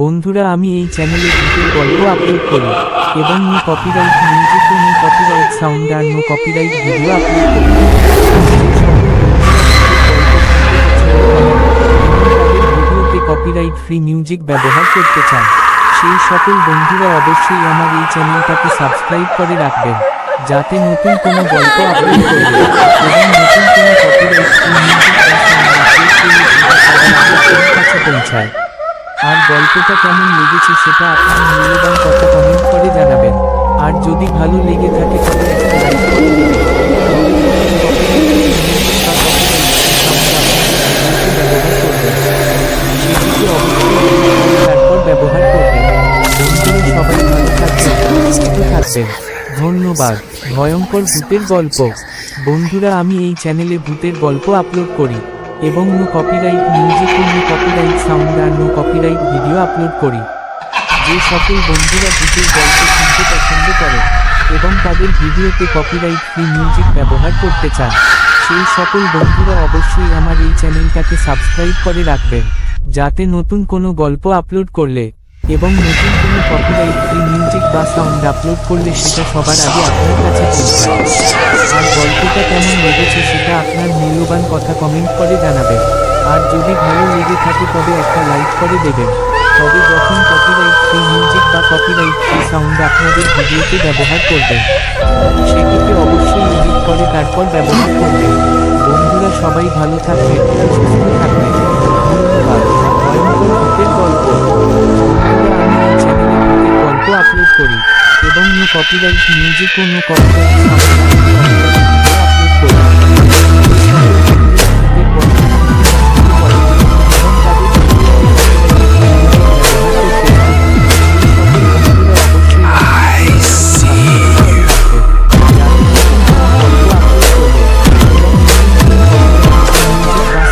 বন্ধুরা, আমি এই চ্যানেলে ভূতের গল্প আপলোড করি এবং নো কপিরাইট মিউজিক ও নো কপিরাইট সাউন্ড আর নো কপিরাইট ভিডিও আপলোড করি। ভিডিওতে কপিরাইট ফ্রি মিউজিক ব্যবহার করতে চান, সেই সকল বন্ধুরা অবশ্যই আমার এই চ্যানেলটাকে সাবস্ক্রাইব করে রাখবেন, যাতে নতুন কোনো গল্প আপলোড করবে এবং নতুন কোনো কপিরাইট ফ্রি মিউজিক বা সাউন্ড আপলোড করলে সেটা সবার আগে আপনার কাছে পৌঁছায়। আর গল্পটা কেমন লেগেছে সেটা আপনার মূল্যবান কথা কমেন্ট করে জানাবেন। আর যদি ভালো লেগে থাকে তবে একটা লাইক করে দেবেন। তারপর ব্যবহার করবেন। বন্ধুরা সবাই ভালো থাকবেন, সুস্থ থাকবেন। ধন্যবাদ। ভয়ঙ্কর ভূতের গল্প। বন্ধুরা, আমি এই চ্যানেলে ভূতের গল্প আপলোড করি এবং নো কপিরাইট মিউজিক ও নো কপিরাইট সাউন্ড আর নো কপিরাইট ভিডিও আপলোড করি। যে সকল বন্ধুরা ভূতের গল্প শুনতে পছন্দ করেন এবং তাদের ভিডিওতে কপিরাইট ফ্রি মিউজিক ব্যবহার করতে চান, সেই সকল বন্ধুরা অবশ্যই আমার এই চ্যানেলটাকে সাবস্ক্রাইব করে রাখবেন, যাতে নতুন কোনো গল্প আপলোড করলে এবং নতুন কোনো কপিরাইট ফ্রি মিউজিক বা সাউন্ড আপলোড করলে সেটা সবার আগে আপনার কাছে পৌঁছায়। আর গল্পটা কেমন লেগেছে সেটা আপনার মূল্যবান কথা কমেন্ট করে জানাবেন। আর যদি ভালো লেগে থাকে তবে একটা লাইক করে দেবেন। তবে যখন কপিরাইট ফ্রি মিউজিক বা কপিরাইট ফ্রি সাউন্ড আপনাদের ভিডিওতে ব্যবহার করবেন, সেটিকে অবশ্যই এডিট করে তারপর ব্যবহার করবেন। বন্ধুরা সবাই ভালো থাকবেন, সুস্থ থাকবেন। ধন্যবাদ। ভয়ঙ্কর ভূতের গল্প। আমি এই চ্যানেলে ভূতের গল্প আপলোড করি এবং নো কপিরাইট মিউজিক ও নো কপিরাইট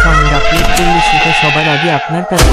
সাউন্ড আপলোড করি। সবার আগে আপনার কাছে